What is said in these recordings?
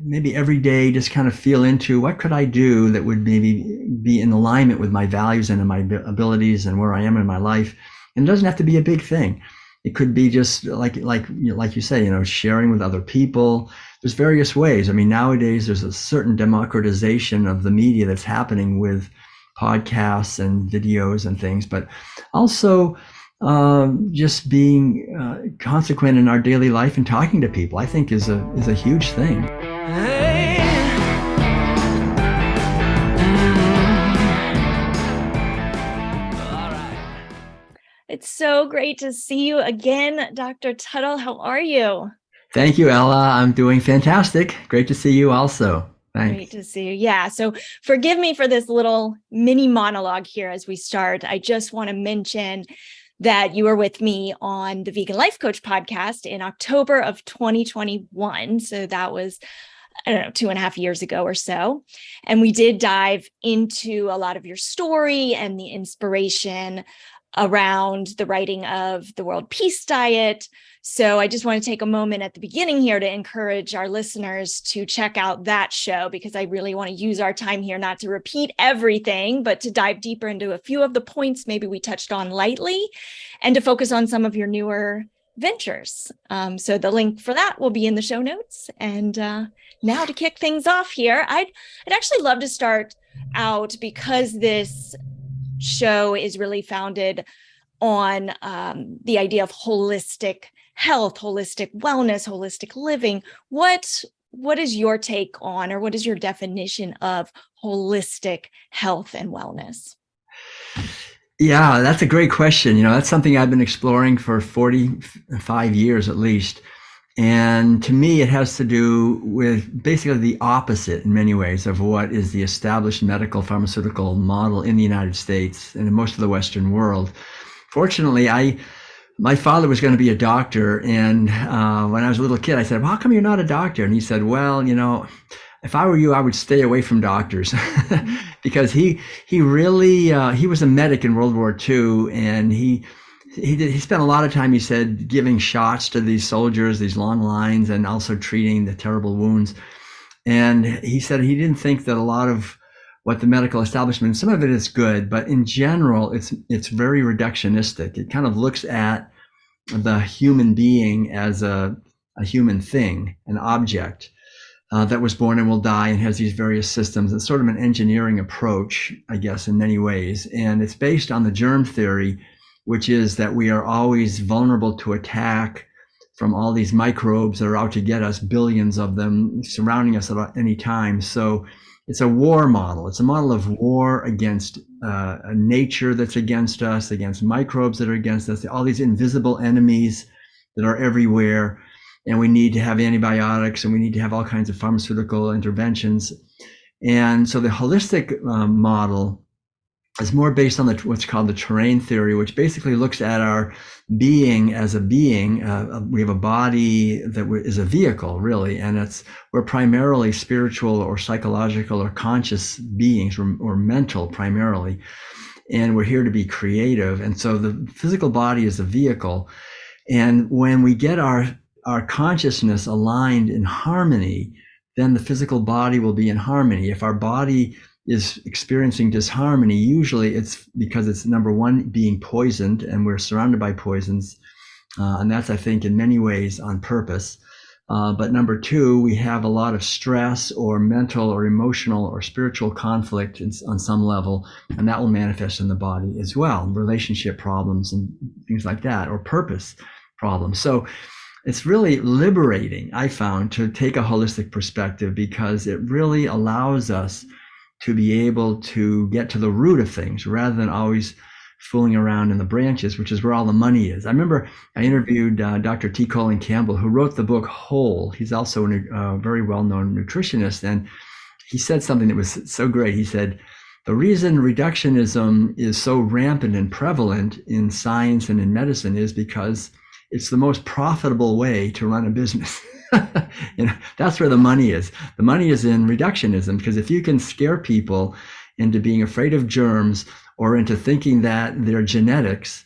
maybe every day just kind of feel into what could I do that would maybe be in alignment with my values and my abilities and where I am in my life. And it doesn't have to be a big thing. It could be just like you say, sharing with other people. There's various ways. I mean, nowadays there's a certain democratization of the media that's happening with podcasts and videos and things, but also just being consequent in our daily life and talking to people, I think is a huge thing. Hey. It's so great to see you again, Dr. Tuttle. How are you? Thank you, Ella. I'm doing fantastic. Great to see you also. Thanks. Great to see you. Yeah. So forgive me for this little mini monologue here as we start. I just want to mention that you were with me on the Vegan Life Coach podcast in October of 2021. So that was, I don't know, 2.5 years ago or so. And we did dive into a lot of your story and the inspiration around the writing of the World Peace Diet. So I just want to take a moment at the beginning here to encourage our listeners to check out that show, because I really want to use our time here not to repeat everything, but to dive deeper into a few of the points maybe we touched on lightly and to focus on some of your newer ventures. So the link for that will be in the show notes. And now to kick things off here, I'd actually love to start out, because this show is really founded on the idea of holistic health, holistic wellness, holistic living. What is your take on, or what is your definition of holistic health and wellness? Yeah, that's a great question. That's something I've been exploring for 45 years at least. And to me, it has to do with basically the opposite in many ways of what is the established medical pharmaceutical model in the United States and in most of the Western world. Fortunately, my father was going to be a doctor. And when I was a little kid, I said, well, how come you're not a doctor? And he said, well, if I were you, I would stay away from doctors because he really, he was a medic in World War II, and he spent a lot of time, he said, giving shots to these soldiers, these long lines, and also treating the terrible wounds. And he said he didn't think that a lot of what the medical establishment, some of it is good, but in general, it's very reductionistic. It kind of looks at the human being as a human thing, an object that was born and will die and has these various systems. It's sort of an engineering approach, I guess, in many ways. And it's based on the germ theory, which is that we are always vulnerable to attack from all these microbes that are out to get us, billions of them surrounding us at any time. So it's a war model. It's a model of war against a nature that's against us, against microbes that are against us, all these invisible enemies that are everywhere. And we need to have antibiotics, and we need to have all kinds of pharmaceutical interventions. And so the holistic model is more based on what's called the terrain theory, which basically looks at our being as a being. We have a body that is a vehicle, really, and we're primarily spiritual or psychological or conscious beings, or mental primarily, and we're here to be creative. And so the physical body is a vehicle, and when we get our consciousness aligned in harmony, then the physical body will be in harmony. If our body is experiencing disharmony, usually it's because it's, number one, being poisoned, and we're surrounded by poisons. And that's, I think, in many ways on purpose. But number two, we have a lot of stress or mental or emotional or spiritual conflict on some level, and that will manifest in the body as well, relationship problems and things like that, or purpose problems. So it's really liberating, I found, to take a holistic perspective, because it really allows us to be able to get to the root of things rather than always fooling around in the branches, which is where all the money is. I remember I interviewed Dr. T. Colin Campbell, who wrote the book Whole. He's also a very well-known nutritionist, and he said something that was so great. He said, the reason reductionism is so rampant and prevalent in science and in medicine is because it's the most profitable way to run a business. That's where the money is. The money is in reductionism, because if you can scare people into being afraid of germs, or into thinking that their genetics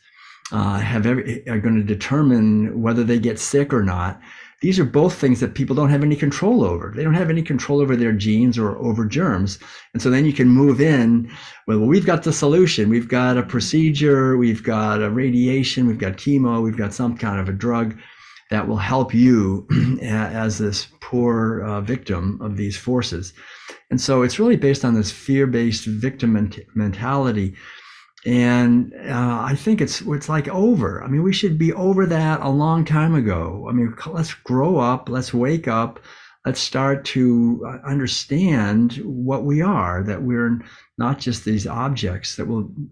are going to determine whether they get sick or not, these are both things that people don't have any control over. They don't have any control over their genes or over germs. And so then you can move in, well, we've got the solution. We've got a procedure, we've got a radiation, we've got chemo, we've got some kind of a drug that will help you as this poor victim of these forces. And so it's really based on this fear-based victim mentality. And I think it's like over. I mean, we should be over that a long time ago. I mean, let's grow up, let's wake up, let's start to understand what we are, that we're not just these objects that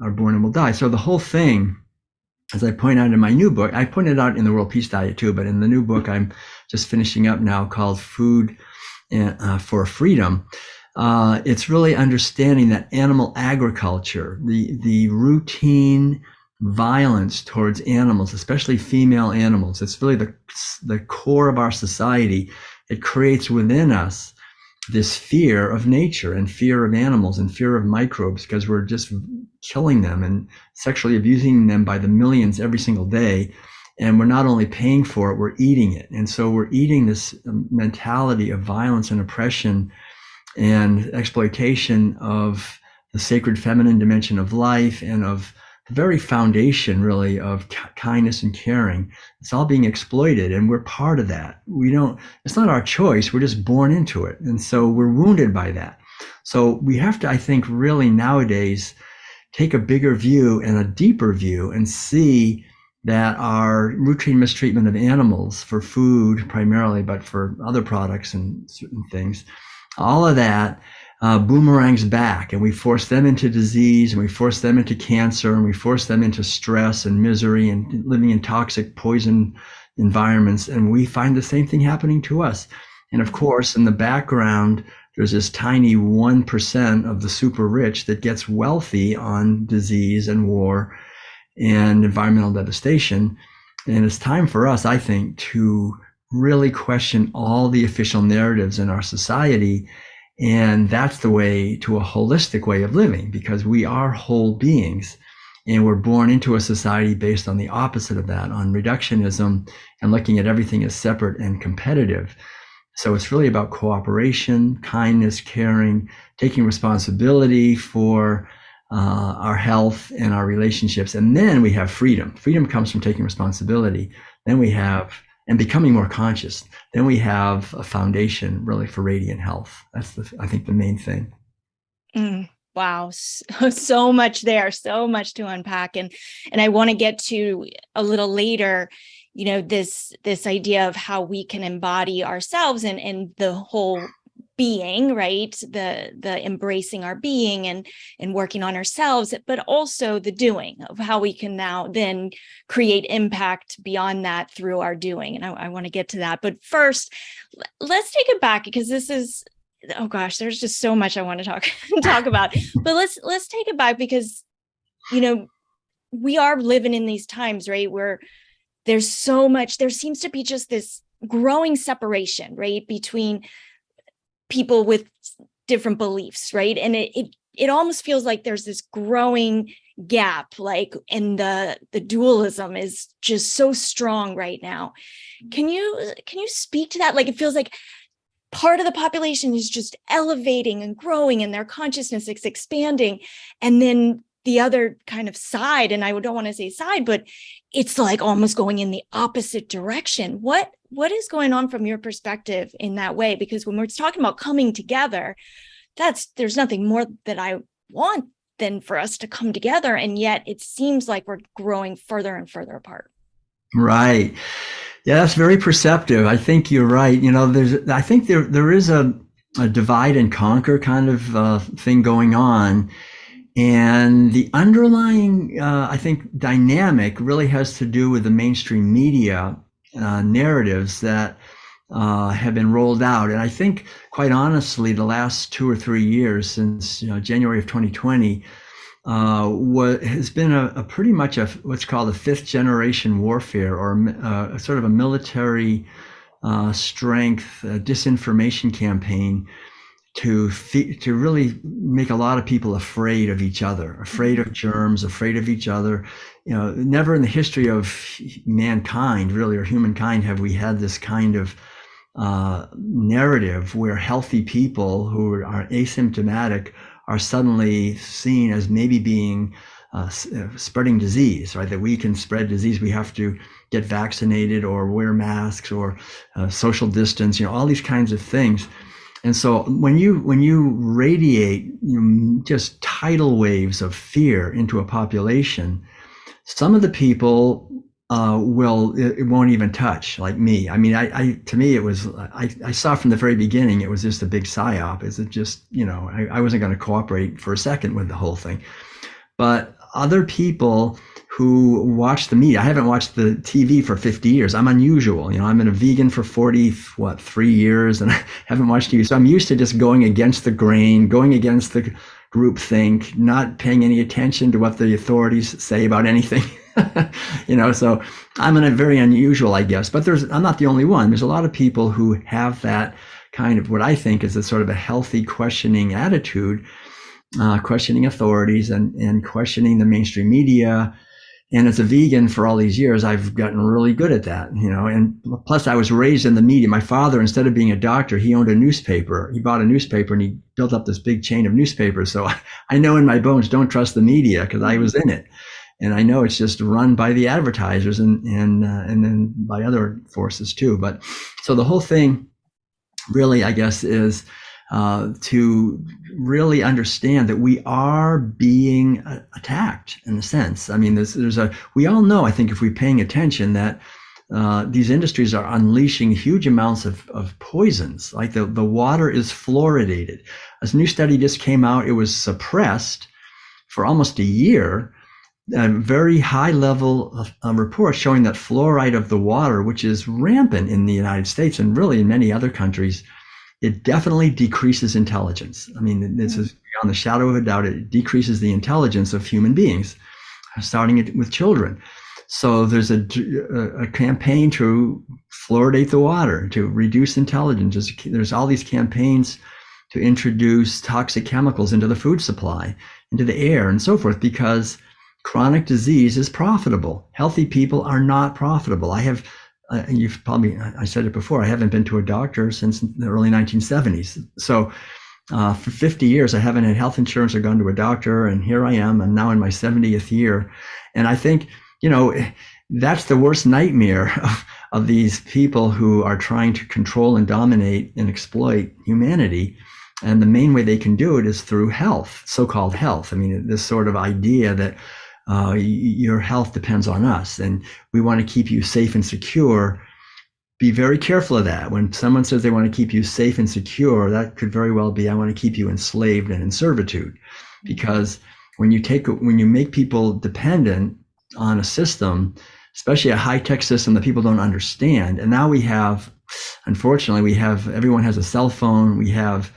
are born and will die. So the whole thing, as I point out in my new book, I pointed out in the World Peace Diet too, but in the new book I'm just finishing up now called Food for Freedom, it's really understanding that animal agriculture, the routine violence towards animals, especially female animals, it's really the core of our society. It creates within us this fear of nature and fear of animals and fear of microbes, because we're just killing them and sexually abusing them by the millions every single day. And we're not only paying for it, we're eating it. And so we're eating this mentality of violence and oppression and exploitation of the sacred feminine dimension of life and of the very foundation, really, of kindness and caring. It's all being exploited, and we're part of that. It's not our choice. We're just born into it. And so we're wounded by that. So we have to, I think, really nowadays take a bigger view and a deeper view and see that our routine mistreatment of animals for food primarily, but for other products and certain things, all of that boomerangs back, and we force them into disease, and we force them into cancer, and we force them into stress and misery and living in toxic poison environments. And we find the same thing happening to us. And of course, in the background, there's this tiny 1% of the super rich that gets wealthy on disease and war and environmental devastation. And it's time for us, I think, to really question all the official narratives in our society. And that's the way to a holistic way of living, because we are whole beings, and we're born into a society based on the opposite of that, on reductionism and looking at everything as separate and competitive. So it's really about cooperation, kindness, caring, taking responsibility for our health and our relationships. And then we have freedom. Freedom comes from taking responsibility. Then we have, and becoming more conscious. Then we have a foundation really for radiant health. That's I think the main thing. Wow. So much there, so much to unpack. And I want to get to a little later, this idea of how we can embody ourselves and the whole being, right? The embracing our being and working on ourselves, but also the doing of how we can now then create impact beyond that through our doing. And I want to get to that. But first, let's take it back, because this is, oh gosh, there's just so much I want to talk about. But let's take it back, because, we are living in these times, right, where there's so much, there seems to be just this growing separation, right, between people with different beliefs, right? And it almost feels like there's this growing gap, and the dualism is just so strong right now. Can you speak to that? Like, it feels like part of the population is just elevating and growing, and their consciousness is expanding, and then the other kind of side, and I don't want to say side, but it's like almost going in the opposite direction. What is going on from your perspective in that way? Because when we're talking about coming together, there's nothing more that I want than for us to come together. And yet it seems like we're growing further and further apart. Right. Yeah, that's very perceptive. I think you're right. I think there is a divide and conquer kind of thing going on. And the underlying, I think, dynamic really has to do with the mainstream media narratives that have been rolled out. And I think, quite honestly, the last 2 or 3 years since January of 2020 has been a pretty much what's called a fifth generation warfare, or sort of a military strength disinformation campaign to really make a lot of people afraid of each other, afraid of germs, afraid of each other. Never in the history of mankind, really, or humankind, have we had this kind of narrative where healthy people who are asymptomatic are suddenly seen as maybe being spreading disease, right? That we can spread disease. We have to get vaccinated or wear masks or social distance, all these kinds of things. And so when you radiate just tidal waves of fear into a population, some of the people it won't even touch, like me. I mean, to me, it was, I saw from the very beginning, it was just a big psyop. Is it just, I wasn't going to cooperate for a second with the whole thing. But other people who watch the media, I haven't watched the TV for 50 years. I'm unusual. I've been a vegan for 3 years, and I haven't watched TV. So I'm used to just going against the grain, going against the groupthink, not paying any attention to what the authorities say about anything. So I'm in a very unusual, I guess, but I'm not the only one. There's a lot of people who have that kind of, what I think is a sort of a healthy questioning attitude, questioning authorities and questioning the mainstream media. And as a vegan for all these years, I've gotten really good at that, and plus I was raised in the media. My father, instead of being a doctor, he owned a newspaper. He bought a newspaper and he built up this big chain of newspapers. So I know in my bones, don't trust the media, because I was in it. And I know it's just run by the advertisers and then by other forces too. But so the whole thing really, I guess, is to really understand that we are being attacked in a sense. I mean, we all know, I think, if we're paying attention, that these industries are unleashing huge amounts of poisons. Like the water is fluoridated. A new study just came out. It was suppressed for almost a year. A very high level of reports showing that fluoride of the water, which is rampant in the United States and really in many other countries, it definitely decreases intelligence. I mean, this is beyond the shadow of a doubt. It decreases the intelligence of human beings, starting with children. So there's a campaign to fluoridate the water, to reduce intelligence. There's all these campaigns to introduce toxic chemicals into the food supply, into the air, and so forth, because chronic disease is profitable. Healthy people are not profitable. I said it before, I haven't been to a doctor since the early 1970s. So for 50 years, I haven't had health insurance or gone to a doctor. And here I am. I'm now in my 70th year. And I think, that's the worst nightmare of these people who are trying to control and dominate and exploit humanity. And the main way they can do it is through health, so-called health. I mean, this sort of idea that your health depends on us and we want to keep you safe and secure. Be very careful of that. When someone says they want to keep you safe and secure, that could very well be, I want to keep you enslaved and in servitude. Because when you make people dependent on a system, especially a high-tech system that people don't understand, and now unfortunately, everyone has a cell phone, we have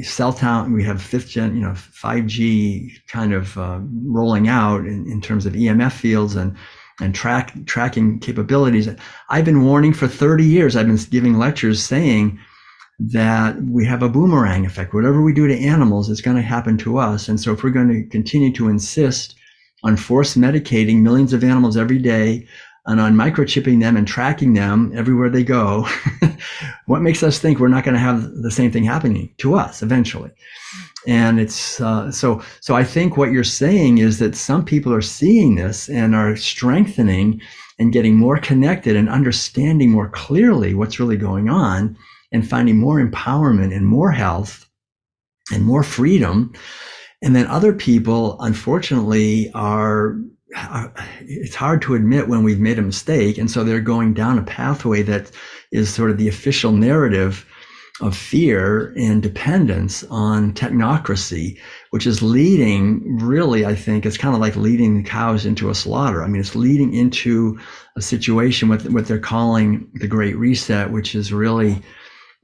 cell town, we have 5th gen, 5G kind of rolling out in terms of EMF fields and tracking capabilities. I've been warning for 30 years. I've been giving lectures saying that we have a boomerang effect. Whatever we do to animals, it's going to happen to us. And so if we're going to continue to insist on force medicating millions of animals every day, and on microchipping them and tracking them everywhere they go, what makes us think we're not going to have the same thing happening to us eventually? And it's so I think what you're saying is that some people are seeing this and are strengthening and getting more connected and understanding more clearly what's really going on and finding more empowerment and more health and more freedom. And then other people, unfortunately, it's hard to admit when we've made a mistake. And so they're going down a pathway that is sort of the official narrative of fear and dependence on technocracy, which is leading, really, I think, it's kind of like leading the cows into a slaughter. I mean, it's leading into a situation with what they're calling the Great Reset, which is really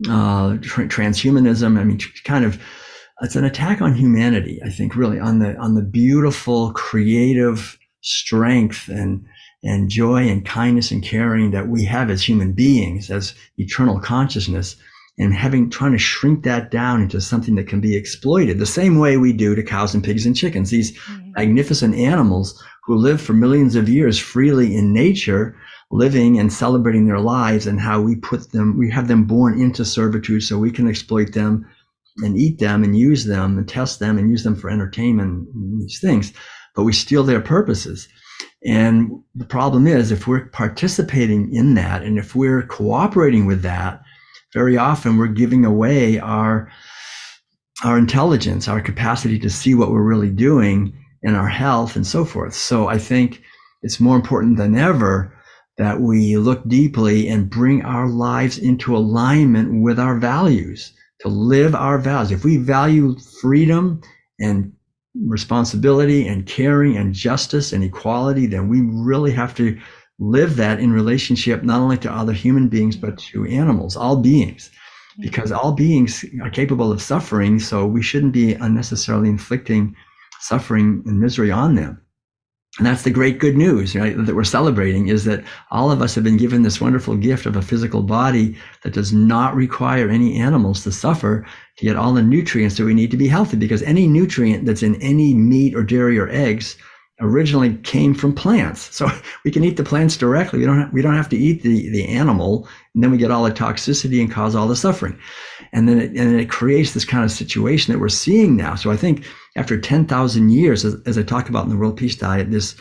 transhumanism. I mean, it's an attack on humanity, I think, really on the beautiful, creative strength and joy and kindness and caring that we have as human beings, as eternal consciousness. and trying to shrink that down into something that can be exploited the same way we do to cows and pigs and chickens, these magnificent animals who live for millions of years freely in nature, living and celebrating their lives, and how we have them born into servitude so we can exploit them and eat them and use them and test them and use them for entertainment and these things, but we steal their purposes. And the problem is, if we're participating in that and if we're cooperating with that, very often we're giving away our intelligence, our capacity to see what we're really doing, and our health and so forth. So I think it's more important than ever that we look deeply and bring our lives into alignment with our values, to live our values. If we value freedom and responsibility and caring and justice and equality, then we really have to live that in relationship not only to other human beings, but to animals, all beings, because all beings are capable of suffering. So we shouldn't be unnecessarily inflicting suffering and misery on them. And that's the great good news, right, that we're celebrating, is that all of us have been given this wonderful gift of a physical body that does not require any animals to suffer to get all the nutrients that we need to be healthy, because any nutrient that's in any meat or dairy or eggs originally came from plants. So we can eat the plants directly. We don't have to eat the animal, and then we get all the toxicity and cause all the suffering. And then it creates this kind of situation that we're seeing now. So I think after 10,000 years, as I talk about in the World Peace Diet, this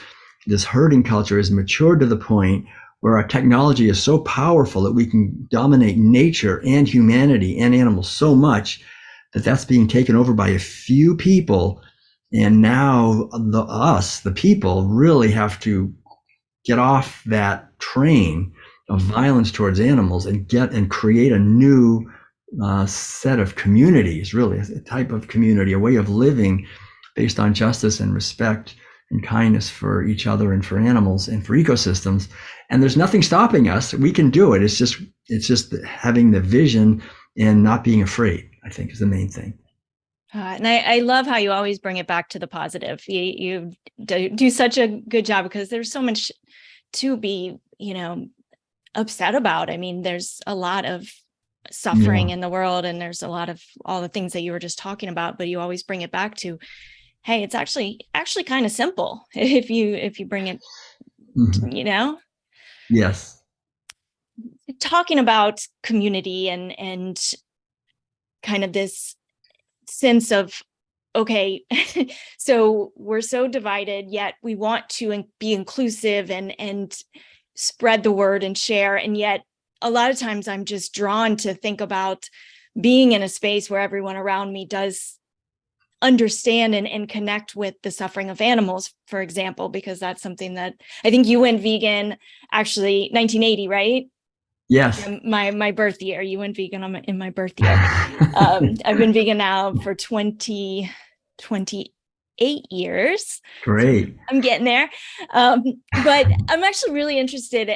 herding culture has matured to the point where our technology is so powerful that we can dominate nature and humanity and animals so much that that's being taken over by a few people. And now the people really have to get off that train of violence towards animals and create a new set of communities, really a type of community, a way of living based on justice and respect and kindness for each other and for animals and for ecosystems. And there's nothing stopping us. We can do it. It's just having the vision and not being afraid, I think, is the main thing. And I love how you always bring it back to the positive. You do such a good job, because there's so much to be, upset about. I mean, there's a lot of suffering in the world, and there's a lot of all the things that you were just talking about, but you always bring it back to, hey, it's actually kind of simple if you bring it, Yes. Talking about community and kind of this sense of, okay, so we're so divided, yet we want to be inclusive and spread the word and share. And yet a lot of times I'm just drawn to think about being in a space where everyone around me does understand and connect with the suffering of animals, for example, because that's something that I think you went vegan, actually 1980, right? Yes. My birth year. You went vegan in my birth year. I've been vegan now for 28 years. Great. I'm getting there. But I'm actually really interested.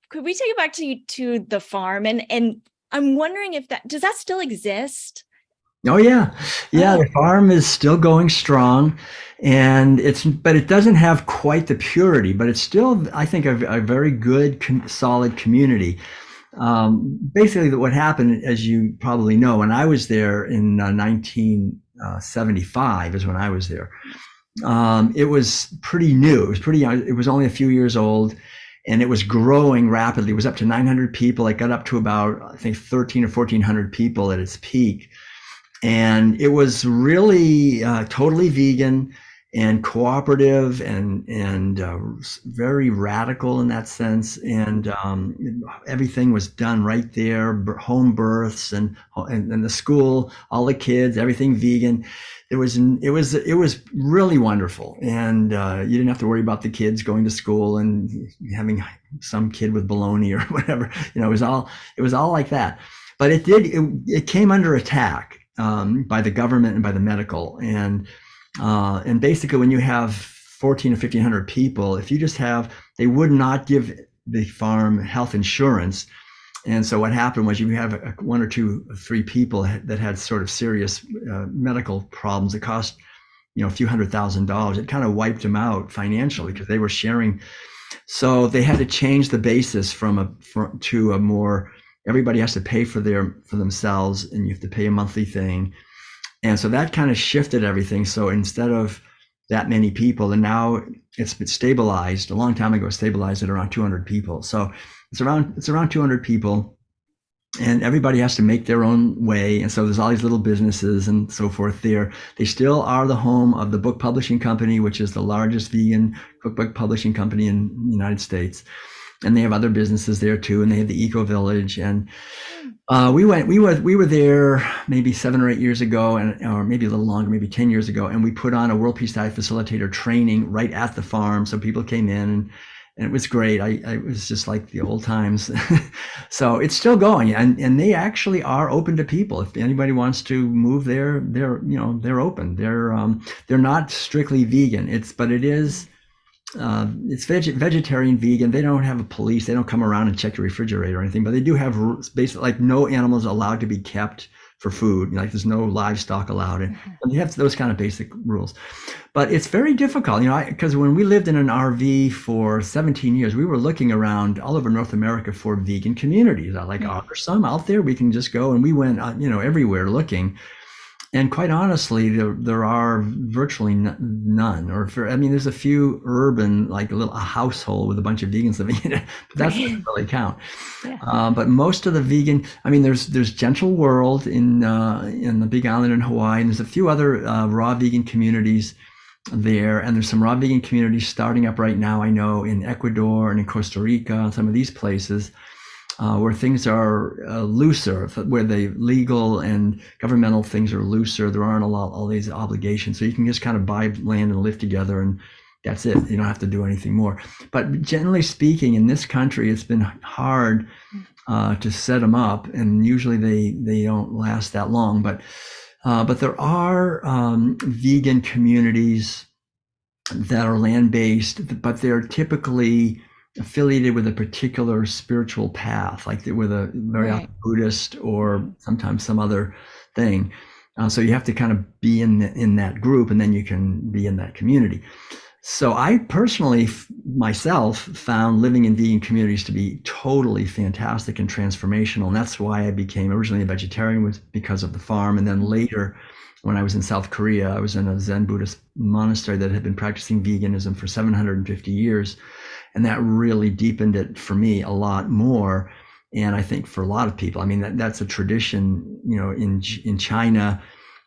Could we take it back to the farm? And I'm wondering if does that still exist? Oh yeah. Yeah. The farm is still going strong, but it doesn't have quite the purity, but it's still, I think, a very good, solid community. Basically what happened, as you probably know, when I was there in 1975 is when I was there. It was pretty new. It was pretty young. It was only a few years old, and it was growing rapidly. It was up to 900 people. It got up to about, I think, 13 or 1400 people at its peak. And it was really totally vegan and cooperative and very radical in that sense. And everything was done right there, home births and the school, all the kids, everything vegan. It was really wonderful. And you didn't have to worry about the kids going to school and having some kid with baloney or whatever. It was all like that. But it came under attack by the government and by the medical, and basically when you have 14 or 1500 people, if you just they would not give the farm health insurance. And so what happened was, you have one or two or three people that had sort of serious medical problems that cost a few $100,000. It kind of wiped them out financially because they were sharing. So they had to change the basis to a more everybody has to pay for themselves, and you have to pay a monthly thing. And so that kind of shifted everything. So instead of that many people, and now it's been stabilized a long time ago, stabilized at around 200 people. So it's around 200 people, and everybody has to make their own way. And so there's all these little businesses and so forth there. They still are the home of the book publishing company, which is the largest vegan cookbook publishing company in the United States. And they have other businesses there too. And they have the Eco Village. And we were there maybe 7 or 8 years ago, or maybe a little longer, maybe 10 years ago. And we put on a World Peace Diet Facilitator training right at the farm. So people came in, and it was great. It was just like the old times. So it's still going, and they actually are open to people. If anybody wants to move there, they're open. They're not strictly vegan. But it is. It's vegetarian, vegan. They don't have a police. They don't come around and check your refrigerator or anything. But they do have rules, basically, like no animals allowed to be kept for food. Like there's no livestock allowed, and they have those kind of basic rules. But it's very difficult, because when we lived in an RV for 17 years, we were looking around all over North America for vegan communities. Are there some out there we can just go? And we went, everywhere looking. And quite honestly, there are virtually none. There's a few urban, like a household with a bunch of vegans living in it, but that doesn't really count. Yeah. But most of the vegan, there's Gentle World in the Big Island in Hawaii, and there's a few other raw vegan communities there, and there's some raw vegan communities starting up right now, I know, in Ecuador and in Costa Rica and some of these places. Where things are looser, where the legal and governmental things are looser. There aren't all these obligations. So you can just kind of buy land and live together, and that's it. You don't have to do anything more. But generally speaking, in this country, it's been hard to set them up, and usually they don't last that long. But there are vegan communities that are land-based, but they're typically affiliated with a particular spiritual path, like with a very Buddhist or sometimes some other thing. So you have to kind of be in that group, and then you can be in that community. So I personally, myself, found living in vegan communities to be totally fantastic and transformational. And that's why I became originally a vegetarian, was because of the farm. And then later, when I was in South Korea, I was in a Zen Buddhist monastery that had been practicing veganism for 750 years. And that really deepened it for me a lot more. And I think for a lot of people, that's a tradition, in China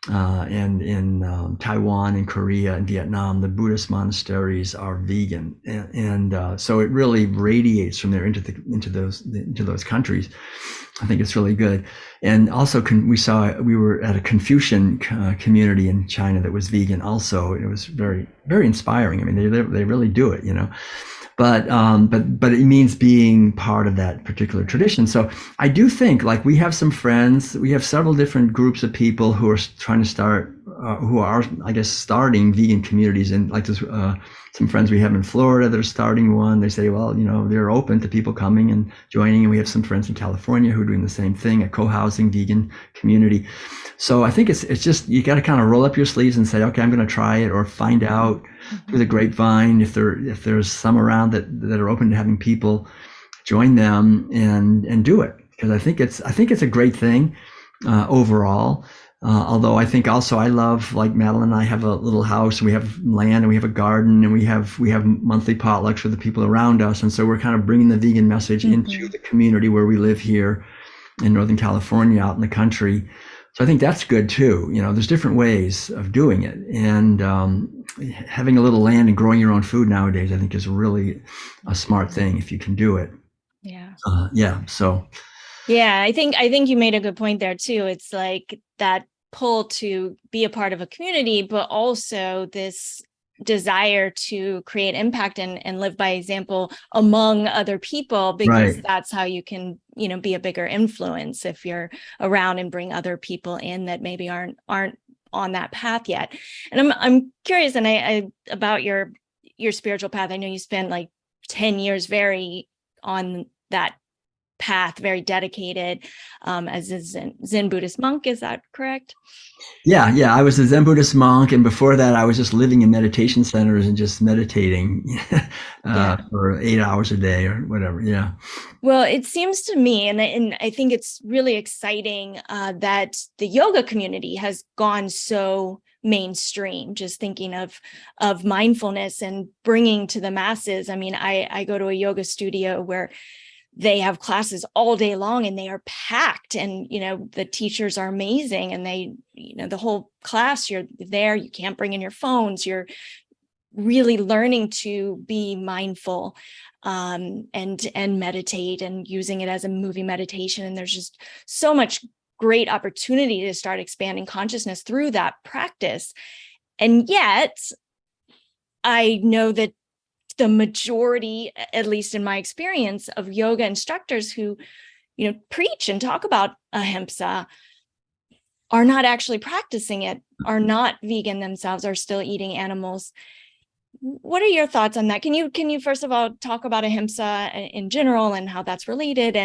and in Taiwan and Korea and Vietnam, the Buddhist monasteries are vegan. And so it really radiates from there into those countries. I think it's really good. And also we were at a Confucian community in China that was vegan also. It was very, very inspiring. They really do it, But it means being part of that particular tradition. So I do think, like, we have some friends, we have several different groups of people who are trying to start, who are, I guess, starting vegan communities. And like this, some friends we have in Florida that are starting one. They say, well, they're open to people coming and joining. And we have some friends in California who are doing the same thing, a co-housing vegan community. So I think it's just, you got to kind of roll up your sleeves and say, okay, I'm going to try it, or find out through the grapevine if there's some around that are open to having people join them and do it. Because I think it's a great thing overall. Although I think also I love, like Madeline and I have a little house, and we have land, and we have a garden, and we have monthly potlucks with the people around us. And so we're kind of bringing the vegan message into the community where we live here in Northern California, out in the country. So I think that's good too. There's different ways of doing it. And having a little land and growing your own food nowadays, I think, is really a smart thing if you can do it. Yeah. So. Yeah, I think you made a good point there too. It's like that pull to be a part of a community, but also this desire to create impact and live by example among other people, because that's how you can, be a bigger influence if you're around and bring other people in that maybe aren't on that path yet. And I'm curious, and I about your spiritual path. I know you spent like 10 years very on that path, very dedicated, as a Zen Buddhist monk. Is that correct? Yeah. I was a Zen Buddhist monk, and before that, I was just living in meditation centers and just meditating Yeah. for 8 hours a day or whatever. Yeah. Well, it seems to me, and I think it's really exciting that the yoga community has gone so mainstream. Just thinking of mindfulness and bringing to the masses. I mean, I go to a yoga studio where they have classes all day long and they are packed, and the teachers are amazing, and they the whole class, you're there, you can't bring in your phones, you're really learning to be mindful, and meditate, and using it as a movie meditation. And there's just so much great opportunity to start expanding consciousness through that practice. And yet I know that the majority, at least in my experience, of yoga instructors who preach and talk about ahimsa are not actually practicing it, are not vegan themselves, are still eating animals. What are your thoughts on that? Can you first of all talk about ahimsa in general and how that's related?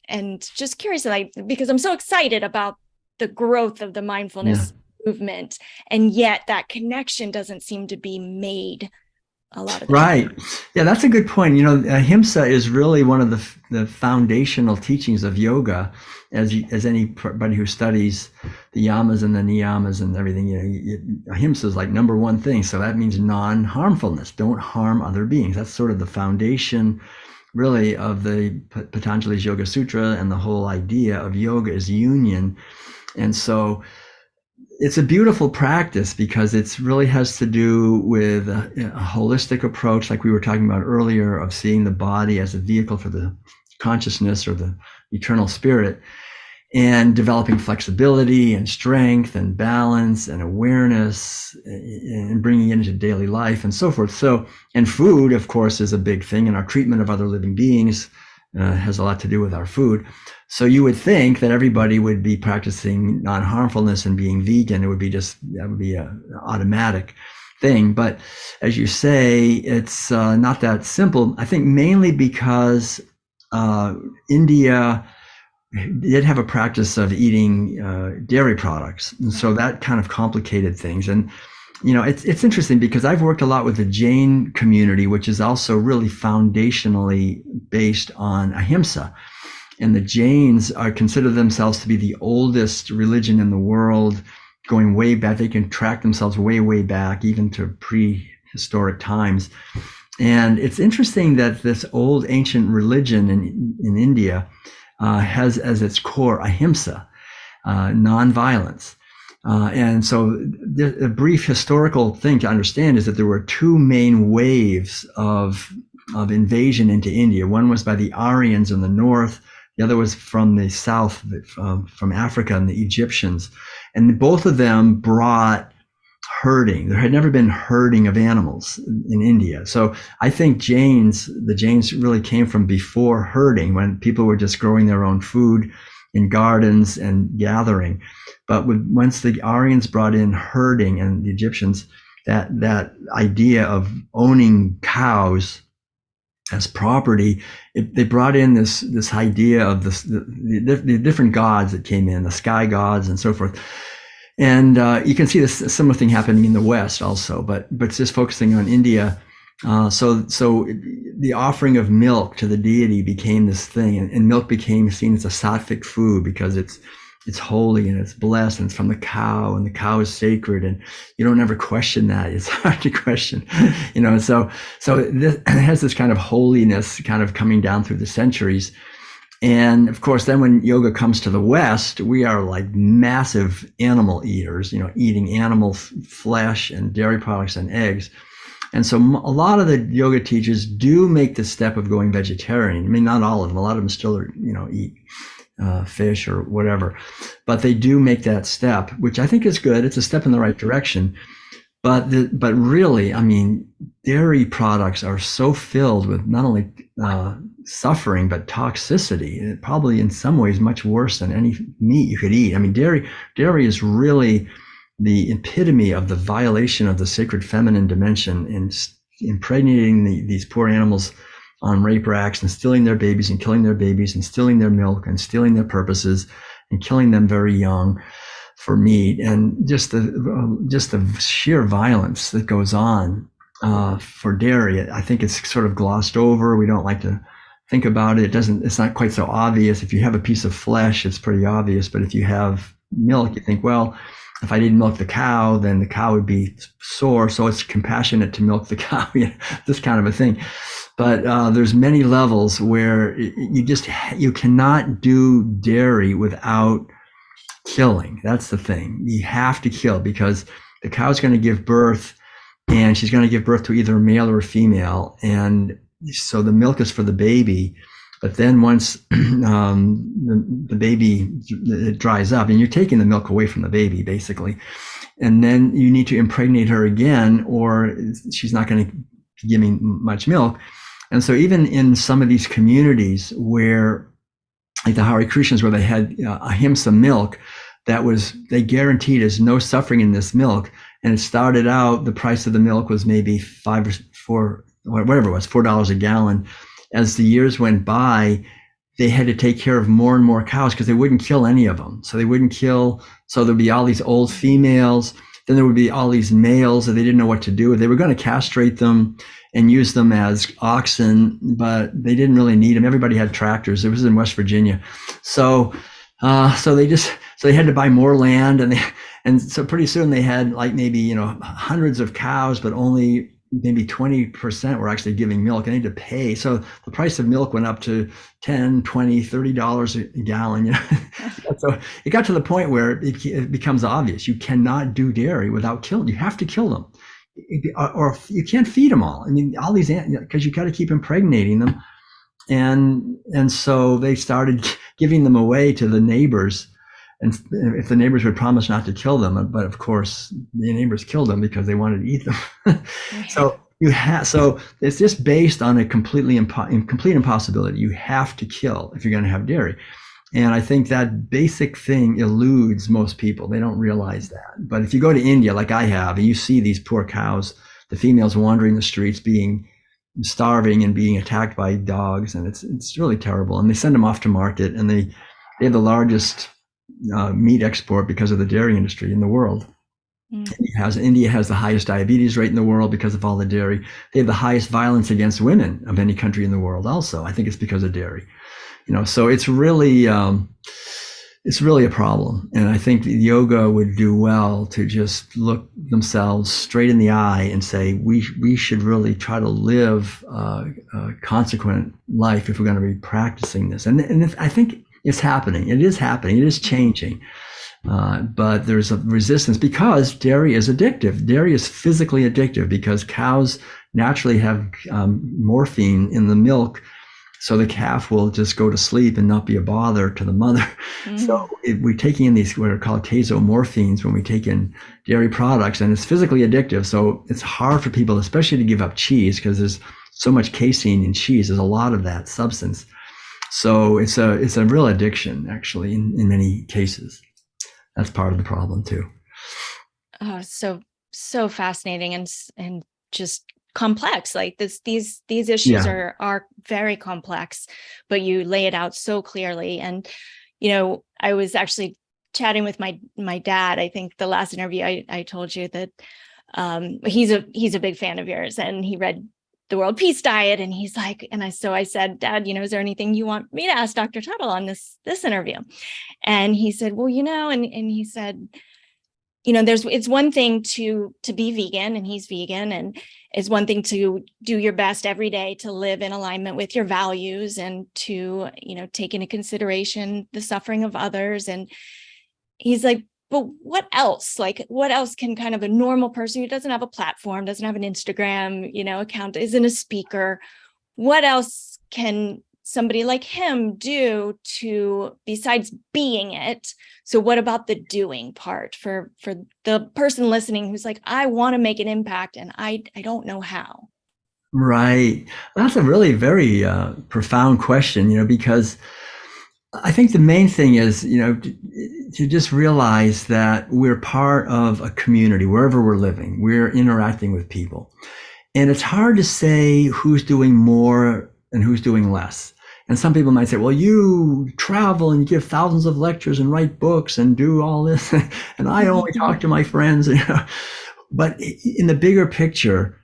And just curious, because I'm so excited about the growth of the Yeah. mindfulness movement, and yet that connection doesn't seem to be made a lot of the time. Right. Yeah, that's a good point. Ahimsa is really one of the foundational teachings of yoga, as anybody who studies the yamas and the niyamas and everything. Ahimsa is like number one thing. So that means non-harmfulness. Don't harm other beings. That's sort of the foundation, really, of the Patanjali's Yoga Sutra, and the whole idea of yoga is union. And so it's a beautiful practice because it really has to do with a holistic approach, like we were talking about earlier, of seeing the body as a vehicle for the consciousness or the eternal spirit, and developing flexibility and strength and balance and awareness, and bringing it into daily life and so forth. So, and food, of course, is a big thing, and our treatment of other living beings has a lot to do with our food. So you would think that everybody would be practicing non-harmfulness and being vegan. That would be an automatic thing. But as you say, it's not that simple. I think mainly because India did have a practice of eating dairy products, and so that kind of complicated things. And it's interesting because I've worked a lot with the Jain community, which is also really foundationally based on ahimsa. And the Jains consider themselves to be the oldest religion in the world, going way back. They can track themselves way, way back, even to prehistoric times. And it's interesting that this old ancient religion in India has as its core ahimsa, nonviolence. And so a brief historical thing to understand is that there were two main waves of invasion into India. One was by the Aryans in the north. The other was from the south, from Africa and the Egyptians. And both of them brought herding. There had never been herding of animals in India. So I think the Jains really came from before herding, when people were just growing their own food in gardens and gathering. But once the Aryans brought in herding, and the Egyptians, that idea of owning cows as property, they brought in this idea of the different gods that came in, the sky gods and so forth. And you can see this similar thing happening in the West also, but just focusing on India. So the offering of milk to the deity became this thing, and milk became seen as a sattvic food because it's holy and it's blessed, and it's from the cow, and the cow is sacred, and you don't ever question that. It's hard to question, So this it has this kind of holiness kind of coming down through the centuries. And of course, then when yoga comes to the West, we are like massive animal eaters, eating animal flesh and dairy products and eggs. And so a lot of the yoga teachers do make the step of going vegetarian. I mean, not all of them. A lot of them still, eat fish or whatever, but they do make that step, which I think is good. It's a step in the right direction. But really, I mean, dairy products are so filled with not only suffering, but toxicity. Probably in some ways much worse than any meat you could eat. I mean, dairy is really the epitome of the violation of the sacred feminine dimension, in impregnating these poor animals on rape racks and stealing their babies and killing their babies and stealing their milk and stealing their purposes and killing them very young for meat, and just the sheer violence that goes on for dairy. I think it's sort of glossed over. We don't like to think about it. It's not quite so obvious. If you have a piece of flesh, it's pretty obvious. But if you have milk, you think, well, if I didn't milk the cow, then the cow would be sore. So it's compassionate to milk the cow, this kind of a thing. But there's many levels where you cannot do dairy without killing. That's the thing. You have to kill, because the cow's going to give birth, and she's going to give birth to either a male or a female. And so the milk is for the baby. But then once the baby it dries up, and you're taking the milk away from the baby, basically, and then you need to impregnate her again, or she's not going to be giving much milk. And so even in some of these communities where, like the Hare Krishnas, where they had ahimsa milk, they guaranteed there's no suffering in this milk. And it started out, the price of the milk was maybe $5 or $4, whatever it was, $4 a gallon. As the years went by, they had to take care of more and more cows because they wouldn't kill any of them. So they wouldn't kill. So there'd be all these old females. Then there would be all these males that they didn't know what to do with. They were going to castrate them and use them as oxen, but they didn't really need them. Everybody had tractors. It was in West Virginia. So they had to buy more land, and so pretty soon they had like maybe, hundreds of cows, but only maybe 20% were actually giving milk. They had to pay. So the price of milk went up to $10, $20, $30 a gallon. So it got to the point where it becomes obvious. You cannot do dairy without killing. You have to kill them, or you can't feed them all. I mean, all these, because you got to keep impregnating them. And so they started giving them away to the neighbors. And if the neighbors would promise not to kill them, but of course the neighbors killed them because they wanted to eat them. So it's just based on a complete impossibility. You have to kill if you're going to have dairy. And I think that basic thing eludes most people. They don't realize that. But if you go to India, like I have, and you see these poor cows, the females wandering the streets, starving and being attacked by dogs, and it's really terrible. And they send them off to market, and they have the largest meat export because of the dairy industry in the world. India has the highest diabetes rate in the world because of all the dairy. They have the highest violence against women of any country in the world also. I think it's because of dairy. So it's really a problem. And I think yoga would do well to just look themselves straight in the eye and say, we should really try to live a consequent life if we're going to be practicing this. And I think it's happening. It is happening. It is changing. But there's a resistance because dairy is addictive. Dairy is physically addictive because cows naturally have morphine in the milk. So the calf will just go to sleep and not be a bother to the mother. So we're taking in these what are called casomorphines when we take in dairy products, and it's physically addictive. So it's hard for people, especially to give up cheese, because there's so much casein in cheese. There's a lot of that substance. So it's a real addiction, actually, in many cases. That's part of the problem too. Oh, so fascinating and just complex. Like these issues are very complex, but you lay it out so clearly. And I was actually chatting with my dad. I think the last interview I told you that he's a big fan of yours, and he read the World Peace Diet, and he's like, so I said, Dad, is there anything you want me to ask Dr. Tuttle on this interview? And he said, well, and he said, it's one thing to be vegan, and he's vegan, and it's one thing to do your best every day to live in alignment with your values and to, take into consideration the suffering of others. And he's like, but what else? Like, what else can kind of a normal person who doesn't have a platform, doesn't have an Instagram, account, isn't a speaker, what else can somebody like him do to, besides being it? So what about the doing part for the person listening who's like, I want to make an impact and I don't know how? Right. That's a really very profound question, because I think the main thing is, to just realize that we're part of a community wherever we're living. We're interacting with people. And it's hard to say who's doing more and who's doing less. And some people might say, well, you travel and you give thousands of lectures and write books and do all this, and I only talk to my friends. But in the bigger picture,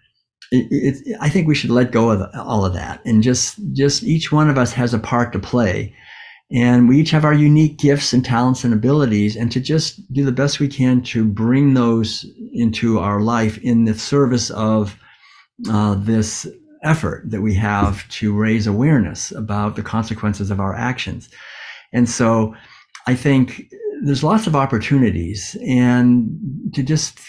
I think we should let go of all of that, and just each one of us has a part to play, and we each have our unique gifts and talents and abilities, and to just do the best we can to bring those into our life in the service of this effort that we have to raise awareness about the consequences of our actions. And so I think there's lots of opportunities, and to just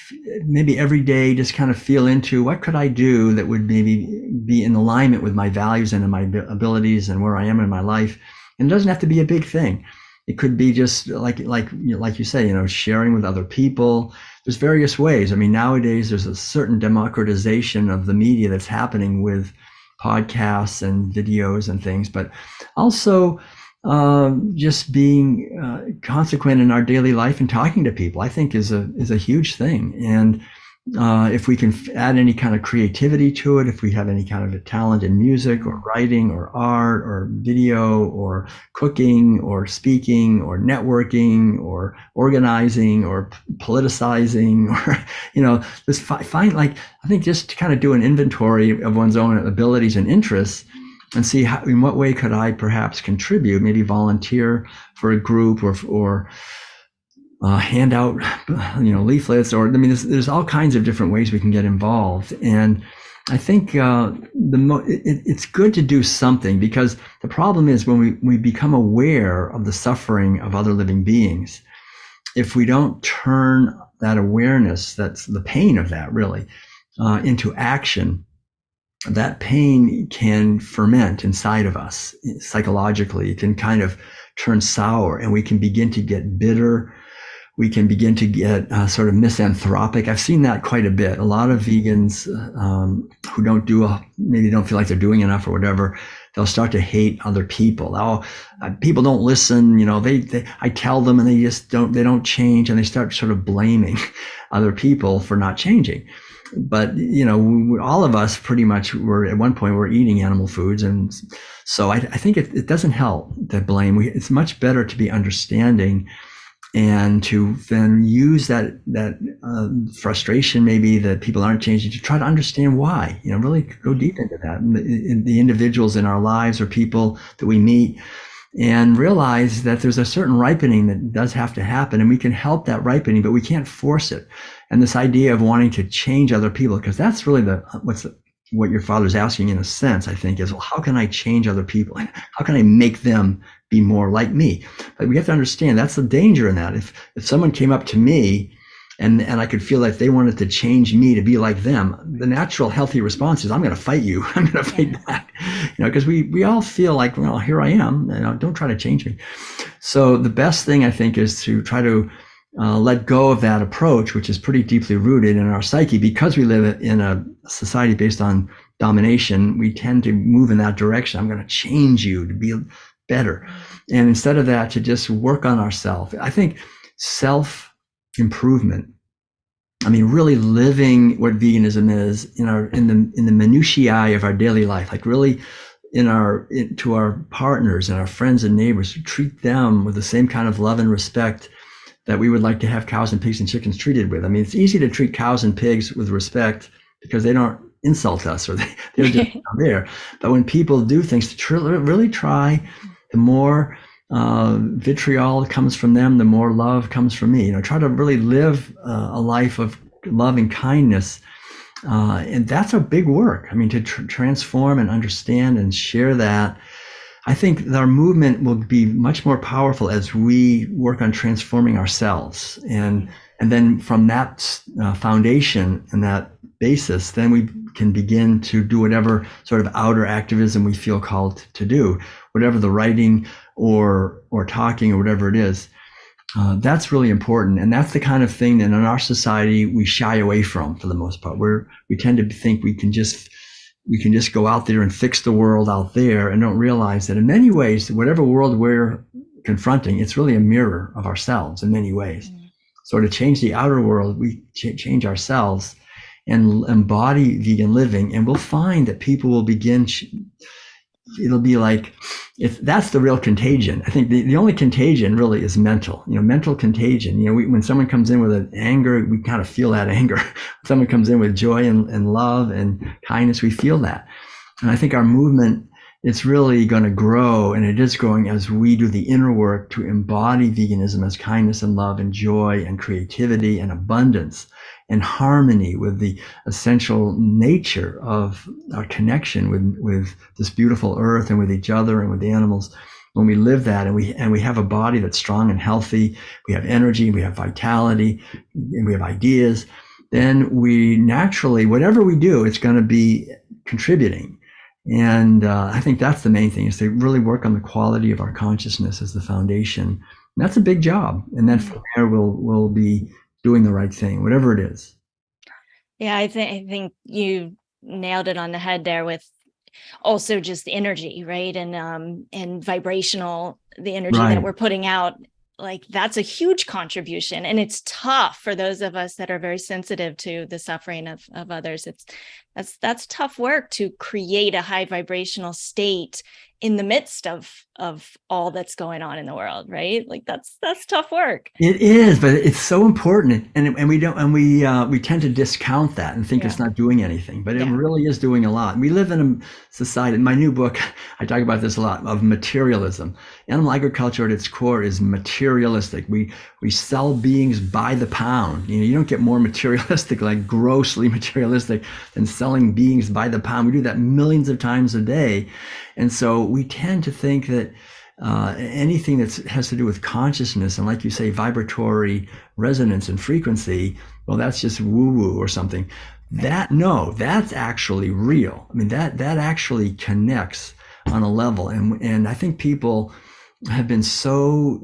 maybe every day just kind of feel into what could I do that would maybe be in alignment with my values and my abilities and where I am in my life. And it doesn't have to be a big thing. It could be just like you say, sharing with other people. There's various ways. I mean, nowadays there's a certain democratization of the media that's happening with podcasts and videos and things, but also just being consequent in our daily life and talking to people, I think is a huge thing. And if we can add any kind of creativity to it, if we have any kind of a talent in music or writing or art or video or cooking or speaking or networking or organizing or politicizing, or just find, like, I think just to kind of do an inventory of one's own abilities and interests, and see in what way could I perhaps contribute, maybe volunteer for a group or hand out, leaflets, or, I mean, there's all kinds of different ways we can get involved. And I think it's good to do something, because the problem is when we become aware of the suffering of other living beings, if we don't turn that awareness, that's the pain of that really, into action, that pain can ferment inside of us psychologically. It can kind of turn sour, and we can begin to get bitter. We can begin to get sort of misanthropic. I've seen that quite a bit. A lot of vegans who maybe don't feel like they're doing enough or whatever, they'll start to hate other people. People don't listen. I tell them and they don't change, and they start sort of blaming other people for not changing. But all of us pretty much were at one point eating animal foods, and so I think it doesn't help to blame. It's much better to be understanding, and to then use that frustration maybe that people aren't changing, to try to understand why. Really go deep into that, in the individuals in our lives or people that we meet, and realize that there's a certain ripening that does have to happen, and we can help that ripening, but we can't force it. And this idea of wanting to change other people, because that's really what your father's asking, in a sense, I think, is, well, how can I change other people? How can I make them be more like me? But we have to understand that's the danger in that. If someone came up to me and I could feel like they wanted to change me to be like them, the natural healthy response is, I'm going to fight you. I'm going to fight back, because we all feel like, well, here I am, don't try to change me. So the best thing, I think, is to try to let go of that approach, which is pretty deeply rooted in our psyche. Because we live in a society based on domination, we tend to move in that direction. I'm going to change you to be better. And instead of that, to just work on ourselves. I think self-improvement, really living what veganism is in the minutiae of our daily life, like really to our partners and our friends and neighbors, to treat them with the same kind of love and respect that we would like to have cows and pigs and chickens treated with. It's easy to treat cows and pigs with respect because they don't insult us, or they're just there. But when people do things to really try, the more vitriol comes from them, the more love comes from me. Try to really live a life of love and kindness. And that's a big work. To transform and understand and share that. I think our movement will be much more powerful as we work on transforming ourselves. And then from that foundation and that basis, then we can begin to do whatever sort of outer activism we feel called to do, whatever the writing or talking or whatever it is. That's really important. And that's the kind of thing that in our society we shy away from for the most part. We tend to think we can just go out there and fix the world out there, and don't realize that in many ways, whatever world we're confronting, it's really a mirror of ourselves in many ways. So to change the outer world, we change ourselves and embody vegan living, and we'll find that people will begin it'll be like, if that's the real contagion. I think the only contagion really is mental, mental contagion. When someone comes in with an anger, we kind of feel that anger. When someone comes in with joy and love and kindness, we feel that. And I think our movement, it's really going to grow, and it is growing as we do the inner work to embody veganism as kindness and love and joy and creativity and abundance and harmony with the essential nature of our connection with this beautiful earth and with each other and with the animals. When we live that, and we have a body that's strong and healthy, we have energy, we have vitality, and we have ideas, then we naturally, whatever we do, it's going to be contributing. And I think that's the main thing, is to really work on the quality of our consciousness as the foundation. And that's a big job. And then from there, we'll be doing the right thing, whatever it is. Yeah, I think you nailed it on the head there with also just the energy, right? And vibrational, the energy that we're putting out. Like, that's a huge contribution, and it's tough for those of us that are very sensitive to the suffering of others. That's tough work to create a high vibrational state in the midst of all that's going on in the world, right? Like, that's tough work. It is, but it's so important, and we tend to discount that and think it's not doing anything, but it really is doing a lot. We live in a society. In my new book, I talk about this a lot, of materialism. Animal agriculture at its core is materialistic. We sell beings by the pound. You don't get more materialistic, like grossly materialistic, than selling beings by the pound. We do that millions of times a day, and so we tend to think that anything that has to do with consciousness and, like you say, vibratory resonance and frequency, well, that's just woo-woo or something. That's actually real. I mean, that actually connects on a level. And I think people have been so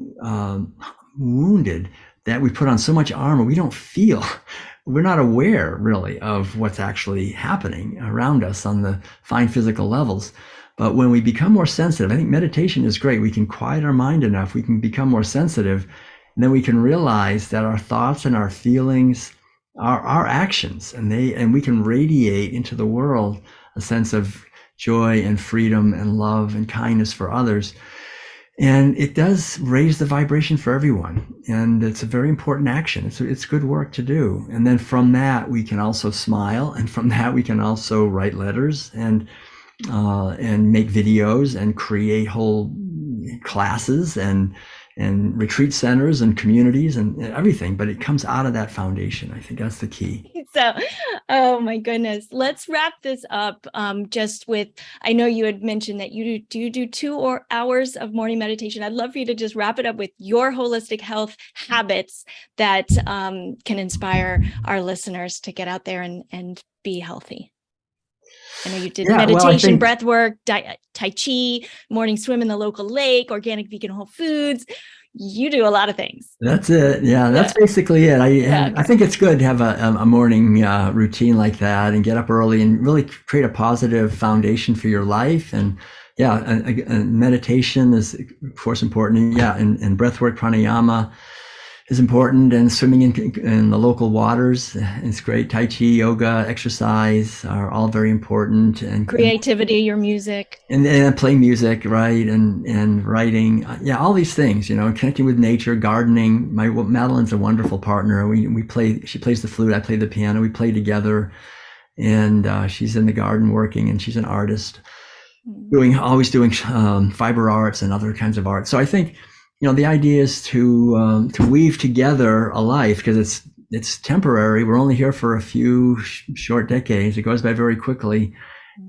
wounded that we put on so much armor, we don't feel, we're not aware really of what's actually happening around us on the fine physical levels. But when we become more sensitive, I think meditation is great. We can quiet our mind enough, we can become more sensitive, and then we can realize that our thoughts and our feelings are our actions, and we can radiate into the world a sense of joy and freedom and love and kindness for others. And it does raise the vibration for everyone. And it's a very important action. It's good work to do. And then from that, we can also smile. And from that, we can also write letters and make videos and create whole classes and retreat centers and communities and everything. But it comes out of that foundation. I think that's the key. So, oh my goodness, let's wrap this up just with, I know you had mentioned that you do 2 hours of morning meditation. I'd love for you to just wrap it up with your holistic health habits that can inspire our listeners to get out there and be healthy. I know you did meditation, breath work, Tai Chi, morning swim in the local lake, organic vegan whole foods. You do a lot of things. That's it. Yeah, that's basically it. I think it's good to have a morning routine like that, and get up early and really create a positive foundation for your life. And and meditation is, of course, important. And and breath work, pranayama is important, and swimming in the local waters is great. Tai Chi, yoga, exercise are all very important. And creativity, your music. And playing music, right? And writing. All these things, connecting with nature, gardening. Madeline's a wonderful partner. We play, she plays the flute, I play the piano, we play together. And she's in the garden working, and she's an artist, always doing fiber arts and other kinds of art. So I think, the idea is to weave together a life, because it's temporary. We're only here for a few short decades. It goes by very quickly,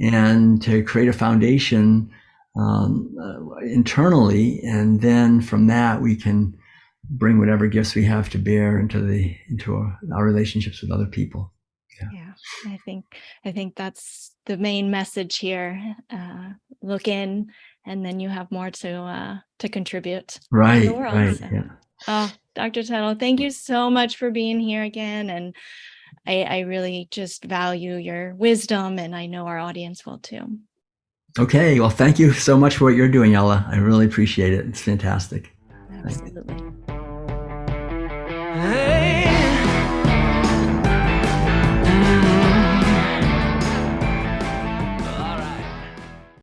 and to create a foundation internally, and then from that we can bring whatever gifts we have to bear into our relationships with other people. Yeah, I think that's the main message here. Look in, and then you have more to contribute to the world. Right. So. Oh, Dr. Tuttle, thank you so much for being here again. And I really just value your wisdom, and I know our audience will too. Okay, well, thank you so much for what you're doing, Ella. I really appreciate it. It's fantastic. Absolutely.